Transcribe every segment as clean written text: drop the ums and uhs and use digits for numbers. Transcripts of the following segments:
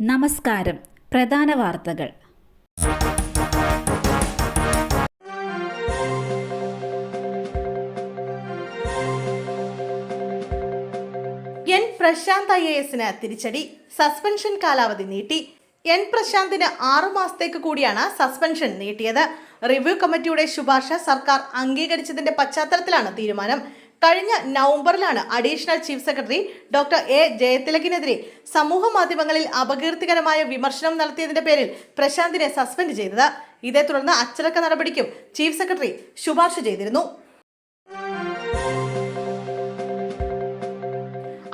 നമസ്കാരം. പ്രധാന വാർത്തകൾ. എൻ പ്രശാന്ത് IAS-ന് തിരിച്ചടി. സസ്പെൻഷൻ കാലാവധി നീട്ടി. എൻ പ്രശാന്തിന് 6 മാസത്തേക്ക് കൂടിയാണ് സസ്പെൻഷൻ നീട്ടിയത്. റിവ്യൂ കമ്മിറ്റിയുടെ ശുപാർശ സർക്കാർ അംഗീകരിച്ചതിന്റെ പശ്ചാത്തലത്തിലാണ് തീരുമാനം. കഴിഞ്ഞ നവംബറിലാണ് additional chief secretary doctor A. ജയതിലകിനെതിരെ സമൂഹ മാധ്യമങ്ങളിൽ അപകീർത്തികരമായ വിമർശനം നടത്തിയതിന്റെ പേരിൽ പ്രശാന്തിനെ സസ്പെൻഡ് ചെയ്തത്. ഇതേ തുടർന്ന് അച്ചടക്ക നടപടിക്കും ചീഫ് സെക്രട്ടറി ശുപാർശ ചെയ്തിരുന്നു.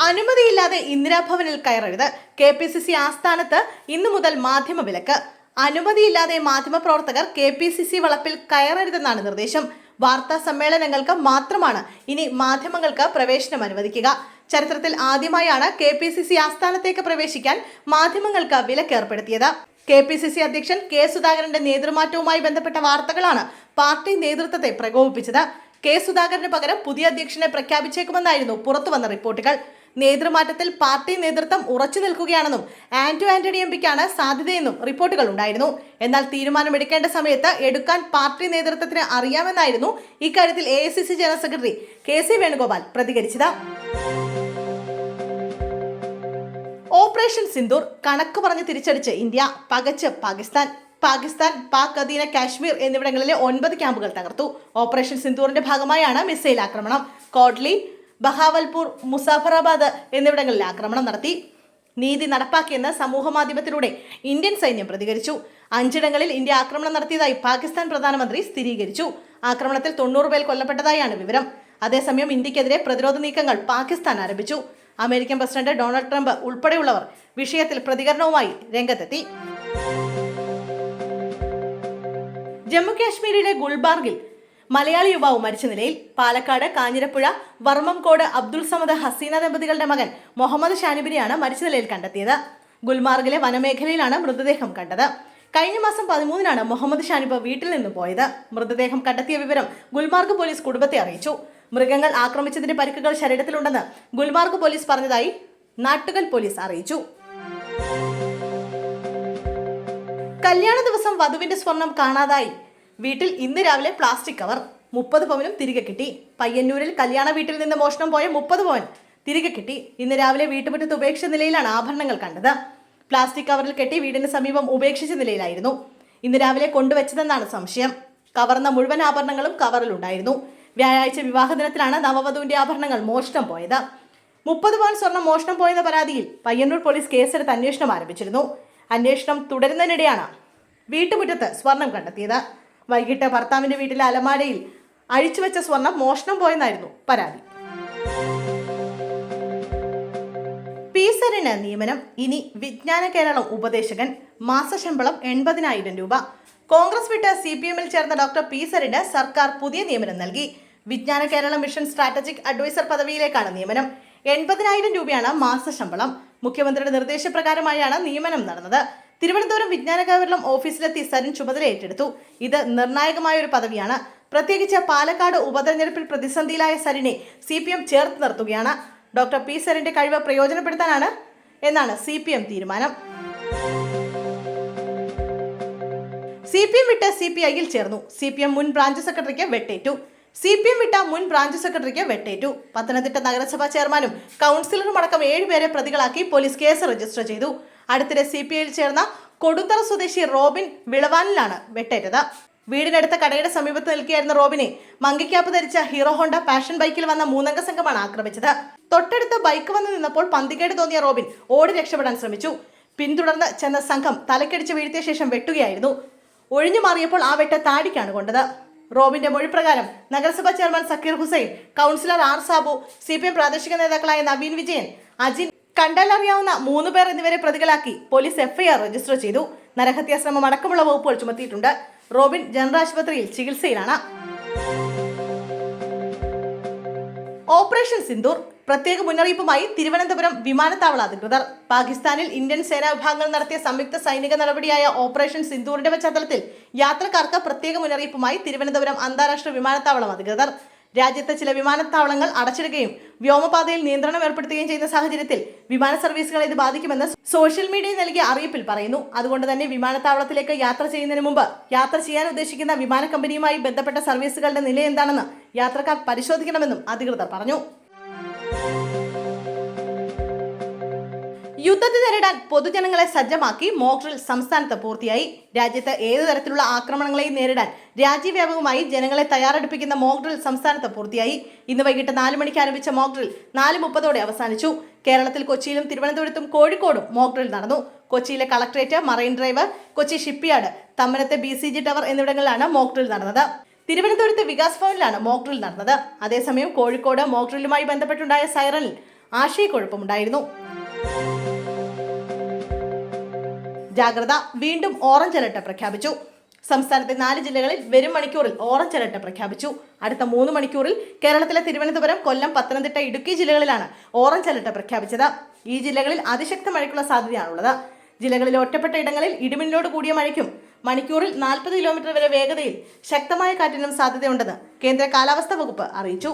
അനുമതിയില്ലാതെ ഇന്ദിരാഭവനിൽ കയറരുത്. KPCC ആസ്ഥാനത്ത് ഇന്നു മുതൽ മാധ്യമ വിലക്ക്. അനുമതിയില്ലാതെ മാധ്യമപ്രവർത്തകർ KPCC വളപ്പിൽ കയറരുതെന്നാണ് നിർദ്ദേശം. വാർത്താ സമ്മേളനങ്ങൾക്ക് മാത്രമാണ് ഇനി മാധ്യമങ്ങൾക്ക് പ്രവേശനം അനുവദിക്കുക. ചരിത്രത്തിൽ ആദ്യമായാണ് KPCC ആസ്ഥാനത്തേക്ക് പ്രവേശിക്കാൻ മാധ്യമങ്ങൾക്ക് വിലക്കേർപ്പെടുത്തിയത്. KPCC അധ്യക്ഷൻ K. സുധാകരന്റെ നേതൃമാറ്റവുമായി ബന്ധപ്പെട്ട വാർത്തകളാണ് പാർട്ടി നേതൃത്വത്തെ പ്രകോപിപ്പിച്ചത്. K. സുധാകരന് പകരം പുതിയ അധ്യക്ഷനെ പ്രഖ്യാപിച്ചേക്കുമെന്നായിരുന്നു പുറത്തുവന്ന റിപ്പോർട്ടുകൾ. നേതൃമാറ്റത്തിൽ പാർട്ടി നേതൃത്വം ഉറച്ചു നിൽക്കുകയാണെന്നും ആന്റണി എംപിക്കാണ് സാധ്യതയെന്നും റിപ്പോർട്ടുകൾ ഉണ്ടായിരുന്നു. എന്നാൽ തീരുമാനമെടുക്കേണ്ട സമയത്ത് എടുക്കാൻ പാർട്ടി നേതൃത്വത്തിന് അറിയാമെന്നായിരുന്നു ഇക്കാര്യത്തിൽ AICC general secretary KC Venugopal പ്രതികരിച്ചത്. ഓപ്പറേഷൻ സിന്ദൂർ കണക്ക് പറഞ്ഞ് തിരിച്ചടിച്ച് ഇന്ത്യ, പകച്ച് പാകിസ്ഥാൻ പാക് അധീന കാശ്മീർ എന്നിവിടങ്ങളിലെ 9 ക്യാമ്പുകൾ തകർത്തു. ഓപ്പറേഷൻ സിന്ദൂറിന്റെ ഭാഗമായാണ് മിസൈൽ ആക്രമണം. കോട്ലി, ബഹാവൽപൂർ, മുസാഫറാബാദ് എന്നിവിടങ്ങളിൽ ആക്രമണം നടത്തി. നീതി നടപ്പാക്കിയെന്ന് സമൂഹ മാധ്യമത്തിലൂടെ ഇന്ത്യൻ സൈന്യം പ്രതികരിച്ചു. 5 ഇടങ്ങളിൽ ഇന്ത്യ ആക്രമണം നടത്തിയതായി പാകിസ്ഥാൻ പ്രധാനമന്ത്രി സ്ഥിരീകരിച്ചു. ആക്രമണത്തിൽ 90 പേർ കൊല്ലപ്പെട്ടതായാണ് വിവരം. അതേസമയം ഇന്ത്യക്കെതിരെ പ്രതിരോധ നീക്കങ്ങൾ പാകിസ്ഥാൻ ആരംഭിച്ചു. അമേരിക്കൻ പ്രസിഡന്റ് ഡൊണാൾഡ് ട്രംപ് ഉൾപ്പെടെയുള്ളവർ വിഷയത്തിൽ പ്രതികരണവുമായി രംഗത്തെത്തി. ജമ്മു കാശ്മീരിലെ ഗുൽബാർഗിൽ മലയാളി യുവാവ് മരിച്ച നിലയിൽ. പാലക്കാട് കാഞ്ഞിരപ്പുഴ വർമ്മംകോട് അബ്ദുൾ സമദ് ഹസീന ദമ്പതികളുടെ മകൻ മുഹമ്മദ് ഷാനിബിനെയാണ് മരിച്ച നിലയിൽ കണ്ടെത്തിയത്. ഗുൽമാർഗിലെ വനമേഖലയിലാണ് മൃതദേഹം കണ്ടത്. കഴിഞ്ഞ മാസം 13-നാണ് മുഹമ്മദ് ഷാനിബ് വീട്ടിൽ നിന്ന് പോയത്. മൃതദേഹം കണ്ടെത്തിയ വിവരം ഗുൽമാർഗ് പോലീസ് കുടുംബത്തെ അറിയിച്ചു. മൃഗങ്ങൾ ആക്രമിച്ചതിന്റെ പരിക്കുകൾ ശരീരത്തിലുണ്ടെന്ന് ഗുൽമാർഗ് പോലീസ് പറഞ്ഞതായി നാട്ടുകൽ പോലീസ് അറിയിച്ചു. കല്യാണ ദിവസം വധുവിന്റെ സ്വർണം കാണാതായി. വീട്ടിൽ ഇന്ന് രാവിലെ പ്ലാസ്റ്റിക് കവർ. 30 പവനും തിരികെ കിട്ടി. പയ്യന്നൂരിൽ കല്യാണ വീട്ടിൽ നിന്ന് മോഷണം പോയ 30 പവൻ തിരികെ കിട്ടി. ഇന്ന് രാവിലെ വീട്ടുമുറ്റത്ത് ഉപേക്ഷിച്ച നിലയിലാണ് ആഭരണങ്ങൾ കണ്ടത്. പ്ലാസ്റ്റിക് കവറിൽ കെട്ടി വീടിന് സമീപം ഉപേക്ഷിച്ച നിലയിലായിരുന്നു ഇന്ന് രാവിലെ കൊണ്ടുവച്ചതെന്നാണ് സംശയം. കവർന്ന മുഴുവൻ ആഭരണങ്ങളും കവറിലുണ്ടായിരുന്നു. വ്യാഴാഴ്ച വിവാഹ ദിനത്തിലാണ് നവവധുവിന്റെ ആഭരണങ്ങൾ മോഷണം പോയത്. 30 പവൻ സ്വർണം മോഷണം പോയെന്ന പരാതിയിൽ പയ്യന്നൂർ പോലീസ് കേസെടുത്ത് അന്വേഷണം ആരംഭിച്ചിരുന്നു. അന്വേഷണം തുടരുന്നതിനിടെയാണ് വീട്ടുമുറ്റത്ത് സ്വർണം കണ്ടെത്തിയത്. വൈകിട്ട് ഭർത്താവിന്റെ വീട്ടിലെ അലമാരയിൽ അഴിച്ചുവെച്ച സ്വർണം മോഷണം പോയെന്നായിരുന്നു പരാതി. പീസറിന് നിയമനം. ഇനി വിജ്ഞാന കേരളം ഉപദേശകൻ. മാസശമ്പളം 80,000 രൂപ. കോൺഗ്രസ് വിട്ട് CPM-ൽ ചേർന്ന ഡോക്ടർ പീസറിന് സർക്കാർ പുതിയ നിയമനം നൽകി. വിജ്ഞാന കേരളം മിഷൻ സ്ട്രാറ്റജിക് അഡ്വൈസർ പദവിയിലേക്കാണ് നിയമനം. 80,000 രൂപയാണ് മാസശമ്പളം. മുഖ്യമന്ത്രിയുടെ നിർദ്ദേശപ്രകാരമായാണ് നിയമനം നടന്നത്. തിരുവനന്തപുരം വിജ്ഞാന കേരളം ഓഫീസിലെത്തി സരിൻ ചുമതല ഏറ്റെടുത്തു. ഇത് നിർണായകമായ ഒരു പദവിയാണ്. പ്രത്യേകിച്ച് പാലക്കാട് ഉപതെരഞ്ഞെടുപ്പിൽ പ്രതിസന്ധിയിലായ സരിനെ CPM ചേർത്ത് നിർത്തുകയാണ്. ഡോക്ടർ പി സരിന്റെ കഴിവ് പ്രയോജനപ്പെടുത്താനാണ് എന്നാണ് CPM തീരുമാനം. CPM വിട്ട് CPI-ൽ ചേർന്നു. CPM മുൻ ബ്രാഞ്ച് സെക്രട്ടറിക്ക് വെട്ടേറ്റു. CPM വിട്ട മുൻ ബ്രാഞ്ച് സെക്രട്ടറിക്ക് വെട്ടേറ്റു. പത്തനംതിട്ട നഗരസഭാ ചെയർമാനും കൗൺസിലറും അടക്കം 7 പേരെ പ്രതികളാക്കി പോലീസ് കേസ് രജിസ്റ്റർ ചെയ്തു. അടുത്തിടെ CPI-ൽ ചേർന്ന കൊടുന്തറ സ്വദേശി റോബിൻ വിളവാനിലാണ് വെട്ടേറ്റത്. വീടിനടുത്ത കടയുടെ സമീപത്ത് നിൽക്കുകയായിരുന്ന റോബിനെ മങ്കിക്യാപ്പ് ധരിച്ച ഹീറോ ഹോണ്ട പാഷൻ ബൈക്കിൽ വന്ന 3-അംഗ സംഘമാണ് ആക്രമിച്ചത്. തൊട്ടടുത്ത് ബൈക്ക് വന്ന് നിന്നപ്പോൾ പന്തികേട് തോന്നിയ റോബിൻ ഓടി രക്ഷപ്പെടാൻ ശ്രമിച്ചു. പിന്തുടർന്ന് ചെന്ന സംഘം തലക്കടിച്ച് വീഴ്ത്തിയ ശേഷം വെട്ടുകയായിരുന്നു. ഒഴിഞ്ഞു മാറിയപ്പോൾ ആ വെട്ട് താടിക്കാണ് കൊണ്ടത്. റോബിന്റെ മൊഴിപ്രകാരം നഗരസഭാ chairman Zakir Hussain, councillor R. Sabu, CPM പ്രാദേശിക നേതാക്കളായ നവീൻ വിജയൻ, അജിൻ, കണ്ടാലറിയാവുന്ന 3 പേർ എന്നിവരെ പ്രതികളാക്കി പോലീസ് FIR രജിസ്റ്റർ ചെയ്തു. നരഹത്യാശ്രമം അടക്കമുള്ള വകുപ്പുകൾ ചുമത്തിയിട്ടുണ്ട്. റോബിൻ ജനറൽ ആശുപത്രിയിൽ ചികിത്സയിലാണ്. ഓപ്പറേഷൻ സിന്ദൂർ പ്രത്യേക മുന്നറിയിപ്പുമായി തിരുവനന്തപുരം വിമാനത്താവള അധികൃതർ. പാകിസ്ഥാനിൽ ഇന്ത്യൻ സേനാ വിഭാഗങ്ങൾ നടത്തിയ സംയുക്ത സൈനിക നടപടിയായ ഓപ്പറേഷൻ സിന്ദൂറിന്റെ പശ്ചാത്തലത്തിൽ യാത്രക്കാർക്ക് പ്രത്യേക മുന്നറിയിപ്പുമായി തിരുവനന്തപുരം അന്താരാഷ്ട്ര വിമാനത്താവളം അധികൃതർ. രാജ്യത്തെ ചില വിമാനത്താവളങ്ങൾ അടച്ചിടുകയും വ്യോമപാതയിൽ നിയന്ത്രണം ഏർപ്പെടുത്തുകയും ചെയ്യുന്ന സാഹചര്യത്തിൽ വിമാന സർവീസുകളെ ഇത് ബാധിക്കുമെന്ന് സോഷ്യൽ മീഡിയയിൽ നൽകിയ അറിയിപ്പിൽ പറയുന്നു. അതുകൊണ്ട് തന്നെ വിമാനത്താവളത്തിലേക്ക് യാത്ര ചെയ്യുന്നതിന് മുമ്പ് യാത്ര ചെയ്യാൻ ഉദ്ദേശിക്കുന്ന വിമാന കമ്പനിയുമായി ബന്ധപ്പെട്ട സർവീസുകളുടെ നില എന്താണെന്ന് യാത്രക്കാർ പരിശോധിക്കണമെന്നും അധികൃതർ പറഞ്ഞു. യുദ്ധത്തെ നേരിടാൻ പൊതുജനങ്ങളെ സജ്ജമാക്കി മോക്ക് ഡ്രിൽ സംസ്ഥാനത്ത് പൂർത്തിയായി. രാജ്യത്ത് ഏതു തരത്തിലുള്ള ആക്രമണങ്ങളെയും നേരിടാൻ രാജ്യവ്യാപകമായി ജനങ്ങളെ തയ്യാറെടുപ്പിക്കുന്ന മോക്ക് ഡ്രിൽ സംസ്ഥാനത്ത് പൂർത്തിയായി. ഇന്ന് വൈകിട്ട് 4 മണിക്ക് ആരംഭിച്ച മോക്ക് ഡ്രിൽ 4:30 അവസാനിച്ചു. കേരളത്തിൽ കൊച്ചിയിലും തിരുവനന്തപുരത്തും കോഴിക്കോടും മോക്ക് ഡ്രിൽ നടന്നു. കൊച്ചിയിലെ collectorate, marine drive, Kochi shipyard, തമ്മനത്തെ BCG ടവർ എന്നിവിടങ്ങളിലാണ് മോക്ക് ഡ്രിൽ നടന്നത്. തിരുവനന്തപുരത്ത് വികാസ് ഭവനിലാണ് മോക്ക് ഡ്രിൽ നടന്നത്. അതേസമയം കോഴിക്കോട് മോക്ക് ഡ്രില്ലുമായി ബന്ധപ്പെട്ടുണ്ടായ സൈറനിൽ ആശയക്കുഴപ്പമുണ്ടായിരുന്നു. ജാഗ്രത, വീണ്ടും ഓറഞ്ച് അലർട്ട് പ്രഖ്യാപിച്ചു. സംസ്ഥാനത്തെ 4 ജില്ലകളിൽ വരും മണിക്കൂറിൽ ഓറഞ്ച് അലർട്ട് പ്രഖ്യാപിച്ചു. അടുത്ത 3 മണിക്കൂറിൽ കേരളത്തിലെ തിരുവനന്തപുരം, കൊല്ലം, പത്തനംതിട്ട, ഇടുക്കി ജില്ലകളിലാണ് ഓറഞ്ച് അലർട്ട് പ്രഖ്യാപിച്ചത്. ഈ ജില്ലകളിൽ അതിശക്ത മഴയ്ക്കുള്ള സാധ്യതയാണുള്ളത്. ജില്ലകളിൽ ഒറ്റപ്പെട്ട ഇടങ്ങളിൽ ഇടിമിന്നലോട് കൂടിയ മഴയ്ക്കും മണിക്കൂറിൽ 40 കിലോമീറ്റർ വരെ വേഗതയിൽ ശക്തമായ കാറ്റിനും സാധ്യതയുണ്ടെന്ന് കേന്ദ്ര കാലാവസ്ഥാ വകുപ്പ് അറിയിച്ചു.